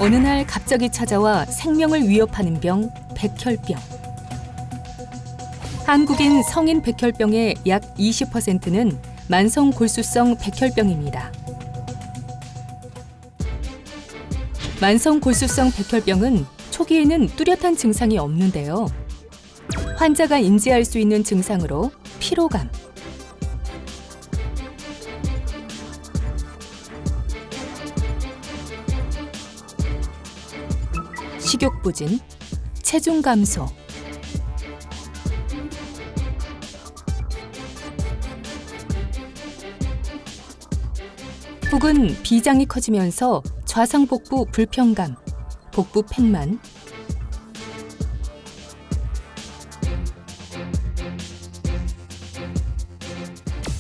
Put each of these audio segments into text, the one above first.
어느 날 갑자기 찾아와 생명을 위협하는 병, 백혈병. 한국인 성인 백혈병의 약 20%는 만성 골수성 백혈병입니다. 만성 골수성 백혈병은 초기에는 뚜렷한 증상이 없는데요. 환자가 인지할 수 있는 증상으로 피로감, 식욕 부진, 체중 감소, 혹은 비장이 커지면서 좌상복부 불편감, 복부 팽만,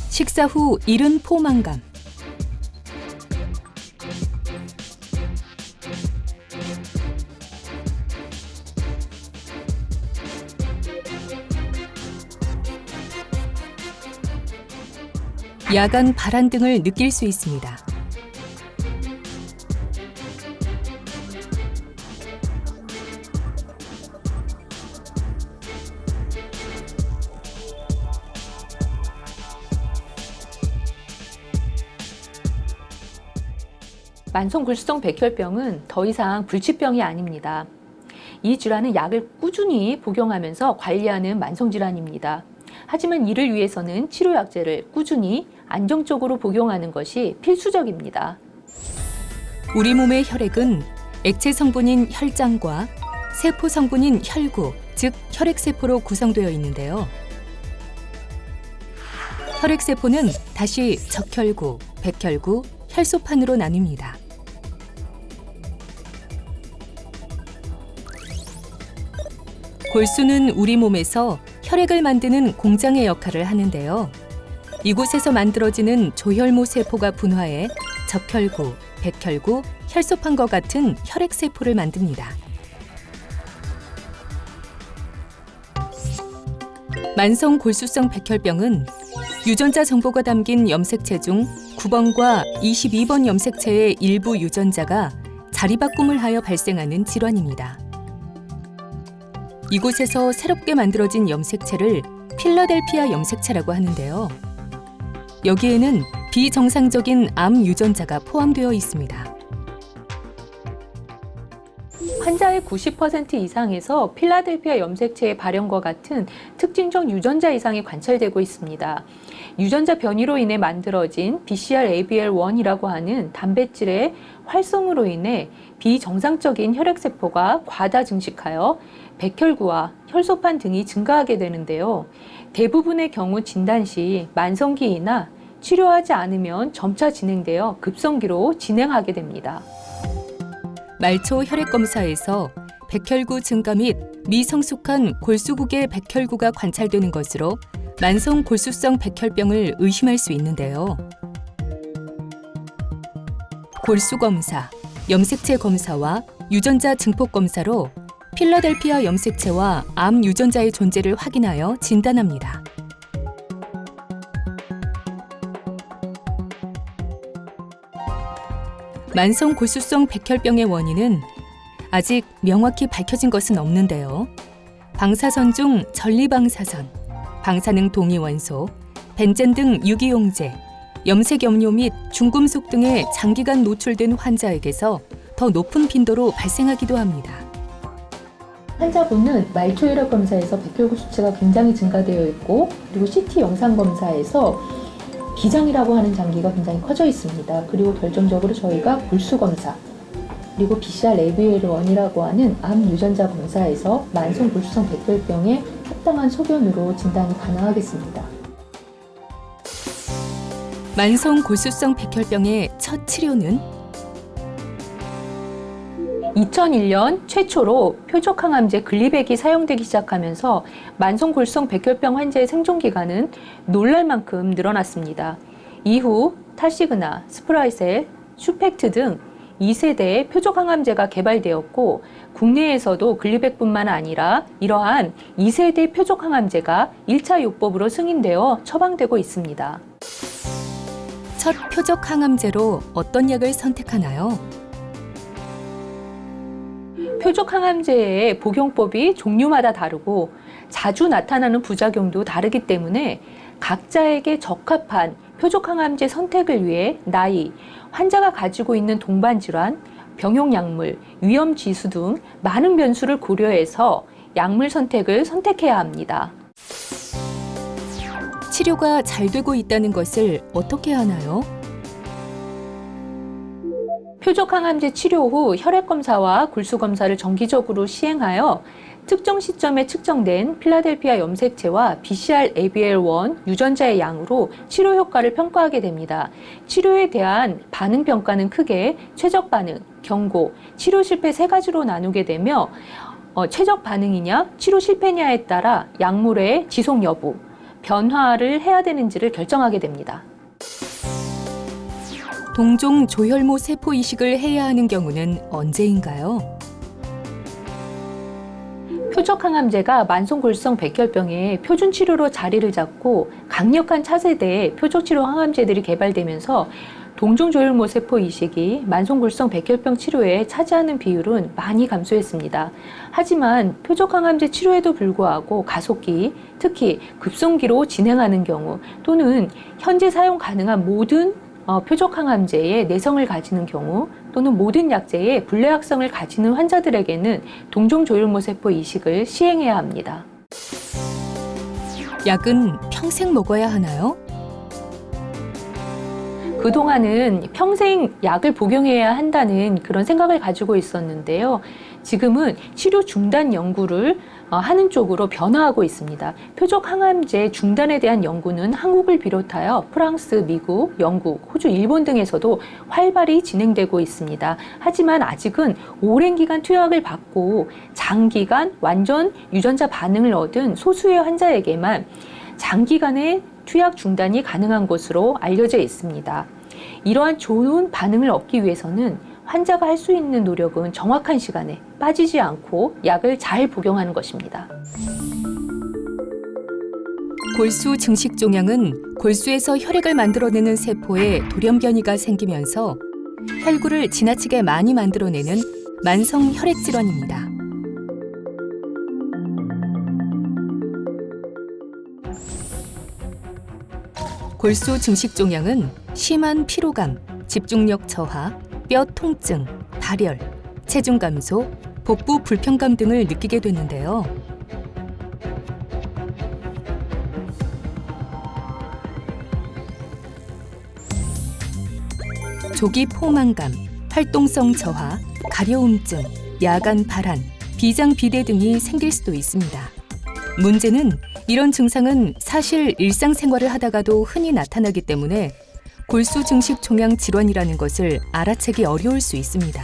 식사 후 이른 포만감, 야간 발한 등을 느낄 수 있습니다. 만성 골수성 백혈병은 더 이상 불치병이 아닙니다. 이 질환은 약을 꾸준히 복용하면서 관리하는 만성 질환입니다. 하지만 이를 위해서는 치료약제를 꾸준히 안정적으로 복용하는 것이 필수적입니다. 우리 몸의 혈액은 액체 성분인 혈장과 세포 성분인 혈구, 즉 혈액세포로 구성되어 있는데요. 혈액세포는 다시 적혈구, 백혈구, 혈소판으로 나뉩니다. 골수는 우리 몸에서 혈액을 만드는 공장의 역할을 하는데요. 이곳에서 만들어지는 조혈모 세포가 분화해 적혈구, 백혈구, 혈소판과 같은 혈액세포를 만듭니다. 만성 골수성 백혈병은 유전자 정보가 담긴 염색체 중 9번과 22번 염색체의 일부 유전자가 자리바꿈을 하여 발생하는 질환입니다. 이곳에서 새롭게 만들어진 염색체를 필라델피아 염색체라고 하는데요. 여기에는 비정상적인 암 유전자가 포함되어 있습니다. 환자의 90% 이상에서 필라델피아 염색체의 발현과 같은 특징적 유전자 이상이 관찰되고 있습니다. 유전자 변이로 인해 만들어진 BCR-ABL1이라고 하는 단백질의 활성으로 인해 비정상적인 혈액세포가 과다 증식하여 백혈구와 혈소판 등이 증가하게 되는데요. 대부분의 경우 진단 시 만성기이나 치료하지 않으면 점차 진행되어 급성기로 진행하게 됩니다. 말초 혈액 검사에서 백혈구 증가 및 미성숙한 골수국의 백혈구가 관찰되는 것으로 만성 골수성 백혈병을 의심할 수 있는데요. 골수 검사, 염색체 검사와 유전자 증폭 검사로 필라델피아 염색체와 암 유전자의 존재를 확인하여 진단합니다. 만성 골수성 백혈병의 원인은 아직 명확히 밝혀진 것은 없는데요. 방사선 중 전리방사선, 방사능 동위원소, 벤젠 등 유기용제, 염색염료 및 중금속 등에 장기간 노출된 환자에게서 더 높은 빈도로 발생하기도 합니다. 환자분은 말초 혈액 검사에서 백혈구 수치가 굉장히 증가되어 있고, 그리고 CT 영상 검사에서 비장이라고 하는 장기가 굉장히 커져 있습니다. 그리고 결정적으로 저희가 골수 검사, 그리고 BCR-ABL1이라고 하는 암 유전자 검사에서 만성 골수성 백혈병에 합당한 소견으로 진단이 가능하겠습니다. 만성 골수성 백혈병의 첫 치료는 2001년 최초로 표적항암제 글리백이 사용되기 시작하면서 만성 골수성 백혈병 환자의 생존 기간은 놀랄 만큼 늘어났습니다. 이후 탈시그나, 스프라이셀, 슈펙트 등 2세대의 표적항암제가 개발되었고, 국내에서도 글리백뿐만 아니라 이러한 2세대 표적항암제가 1차 요법으로 승인되어 처방되고 있습니다. 첫 표적 항암제로 어떤 약을 선택하나요? 표적 항암제의 복용법이 종류마다 다르고 자주 나타나는 부작용도 다르기 때문에 각자에게 적합한 표적 항암제 선택을 위해 나이, 환자가 가지고 있는 동반 질환, 병용 약물, 위험 지수 등 많은 변수를 고려해서 약물 선택을 선택해야 합니다. 치료가 잘 되고 있다는 것을 어떻게 하나요? 표적 항암제 치료 후 혈액 검사와 골수 검사를 정기적으로 시행하여 특정 시점에 측정된 필라델피아 염색체와 BCR-ABL1 유전자의 양으로 치료 효과를 평가하게 됩니다. 치료에 대한 반응 평가는 크게 최적 반응, 경고, 치료 실패 세 가지로 나누게 되며 최적 반응이냐, 치료 실패냐에 따라 약물의 지속 여부, 변화를 해야 되는지를 결정하게 됩니다. 동종 조혈모 세포 이식을 해야 하는 경우는 언제인가요? 표적 항암제가 만성골수성 백혈병의 표준 치료로 자리를 잡고 강력한 차세대의 표적 치료 항암제들이 개발되면서 동종 조혈모 세포 이식이 만성골수성 백혈병 치료에 차지하는 비율은 많이 감소했습니다. 하지만 표적 항암제 치료에도 불구하고 가속기, 특히 급성기로 진행하는 경우 또는 현재 사용 가능한 모든 표적 항암제의 내성을 가지는 경우 또는 모든 약제의 불내약성을 가지는 환자들에게는 동종 조혈모 세포 이식을 시행해야 합니다. 약은 평생 먹어야 하나요? 그동안은 평생 약을 복용해야 한다는 그런 생각을 가지고 있었는데요. 지금은 치료 중단 연구를 하는 쪽으로 변화하고 있습니다. 표적 항암제 중단에 대한 연구는 한국을 비롯하여 프랑스, 미국, 영국, 호주, 일본 등에서도 활발히 진행되고 있습니다. 하지만 아직은 오랜 기간 투약을 받고 장기간 완전 유전자 반응을 얻은 소수의 환자에게만 장기간의 투약 중단이 가능한 것으로 알려져 있습니다. 이러한 좋은 반응을 얻기 위해서는 환자가 할 수 있는 노력은 정확한 시간에 빠지지 않고 약을 잘 복용하는 것입니다. 골수 증식종양은 골수에서 혈액을 만들어내는 세포에 돌연변이가 생기면서 혈구를 지나치게 많이 만들어내는 만성 혈액 질환입니다. 골수 증식종양은 심한 피로감, 집중력 저하, 뼈 통증, 발열, 체중 감소, 복부 불편감 등을 느끼게 되는데요. 조기 포만감, 활동성 저하, 가려움증, 야간 발한, 비장비대 등이 생길 수도 있습니다. 문제는 이런 증상은 사실 일상생활을 하다가도 흔히 나타나기 때문에 골수 증식 종양 질환이라는 것을 알아채기 어려울 수 있습니다.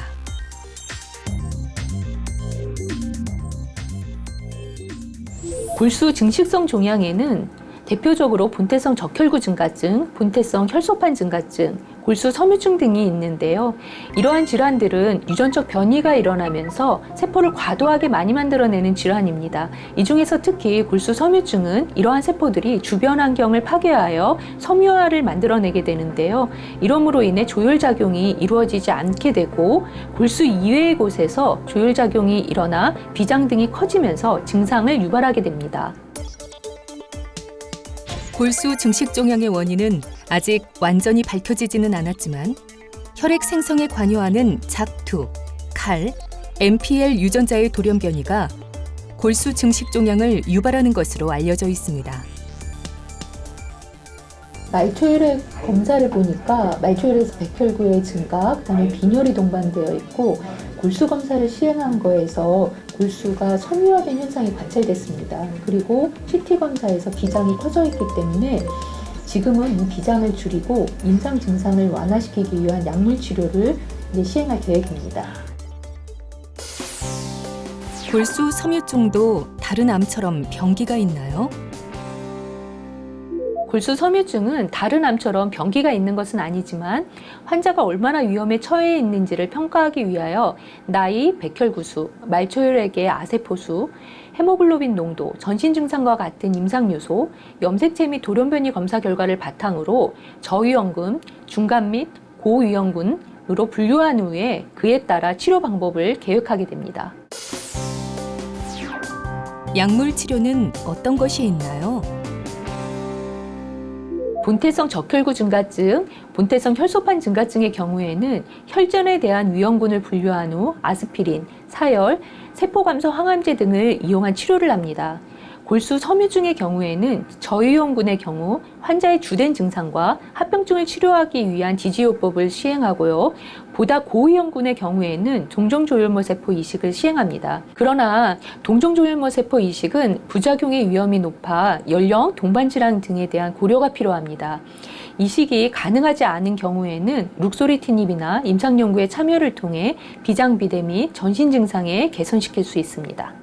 골수 증식성 종양에는 대표적으로 분태성 적혈구 증가증, 분태성 혈소판 증가증, 골수 섬유증 등이 있는데요. 이러한 질환들은 유전적 변이가 일어나면서 세포를 과도하게 많이 만들어내는 질환입니다. 이 중에서 특히 골수 섬유증은 이러한 세포들이 주변 환경을 파괴하여 섬유화를 만들어내게 되는데요. 이러므로 인해 조혈작용이 이루어지지 않게 되고 골수 이외의 곳에서 조혈작용이 일어나 비장 등이 커지면서 증상을 유발하게 됩니다. 골수 증식종양의 원인은 아직 완전히 밝혀지지는 않았지만 혈액 생성에 관여하는 작두, 칼, MPL 유전자의 돌연변이가 골수 증식종양을 유발하는 것으로 알려져 있습니다. 말초혈액 검사를 보니까 말초혈액에서 백혈구의 증가, 그다음에 빈혈이 동반되어 있고 골수 검사를 시행한 거에서 골수가 섬유화된 현상이 관찰됐습니다. 그리고 CT 검사에서 비장이 커져 있기 때문에 지금은 이 비장을 줄이고 임상 증상을 완화시키기 위한 약물 치료를 시행할 계획입니다. 골수 섬유증도 다른 암처럼 병기가 있나요? 골수 섬유증은 다른 암처럼 병기가 있는 것은 아니지만 환자가 얼마나 위험에 처해 있는지를 평가하기 위하여 나이, 백혈구수, 말초혈액의 아세포수, 헤모글로빈 농도, 전신 증상과 같은 임상 요소, 염색체 및 돌연변이 검사 결과를 바탕으로 저위험군, 중간 및 고위험군으로 분류한 후에 그에 따라 치료 방법을 계획하게 됩니다. 약물 치료는 어떤 것이 있나요? 본태성 적혈구 증가증, 본태성 혈소판 증가증의 경우에는 혈전에 대한 위험군을 분류한 후 아스피린, 사열, 세포감소 항암제 등을 이용한 치료를 합니다. 골수 섬유증의 경우에는 저위험군의 경우 환자의 주된 증상과 합병증을 치료하기 위한 지지요법을 시행하고요. 보다 고위험군의 경우에는 동종조혈모 세포 이식을 시행합니다. 그러나 동종조혈모 세포 이식은 부작용의 위험이 높아 연령, 동반질환 등에 대한 고려가 필요합니다. 이식이 가능하지 않은 경우에는 룩소리티닙이나 임상연구에 참여를 통해 비장비대 및 전신 증상에 개선시킬 수 있습니다.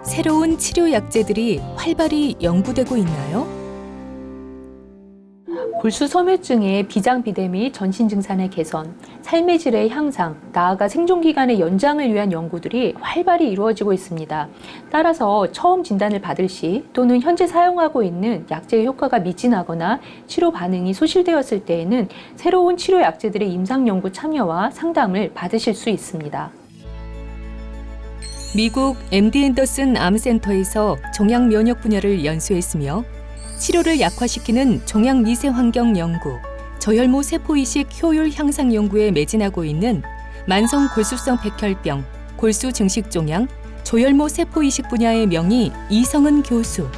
새로운 치료 약제들이 활발히 연구되고 있나요? 골수 섬유증의 비장비대 및 전신 증상의 개선, 삶의 질의 향상, 나아가 생존 기간의 연장을 위한 연구들이 활발히 이루어지고 있습니다. 따라서 처음 진단을 받을 시 또는 현재 사용하고 있는 약제의 효과가 미진하거나 치료 반응이 소실되었을 때에는 새로운 치료 약제들의 임상 연구 참여와 상담을 받으실 수 있습니다. 미국 MD 앤더슨 암센터에서 종양 면역 분야를 연수했으며 치료를 약화시키는 종양 미세 환경 연구, 저혈모 세포 이식 효율 향상 연구에 매진하고 있는 만성 골수성 백혈병, 골수 증식 종양, 저혈모 세포 이식 분야의 명의 이성은 교수.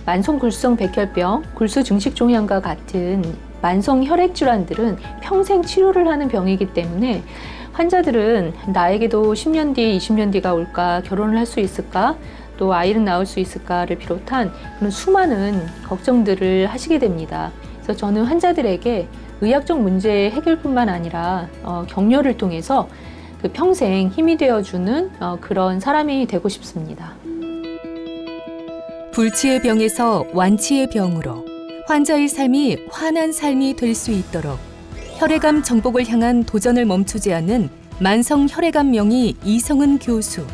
만성 골수성 백혈병, 골수 증식 종양과 같은 만성 혈액 질환들은 평생 치료를 하는 병이기 때문에 환자들은 나에게도 10년 뒤, 20년 뒤가 올까, 결혼을 할 수 있을까, 또 아이를 낳을 수 있을까를 비롯한 그런 수많은 걱정들을 하시게 됩니다. 그래서 저는 환자들에게 의학적 문제 해결뿐만 아니라 격려를 통해서 그 평생 힘이 되어주는 그런 사람이 되고 싶습니다. 불치의 병에서 완치의 병으로 환자의 삶이 환한 삶이 될 수 있도록 혈액암 정복을 향한 도전을 멈추지 않는 만성 혈액암 명의 이성은 교수.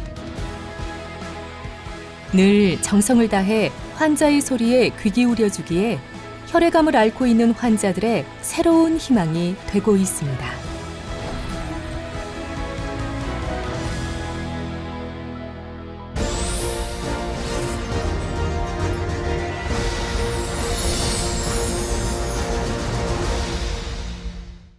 늘 정성을 다해 환자의 소리에 귀 기울여주기에 혈액암을 앓고 있는 환자들의 새로운 희망이 되고 있습니다.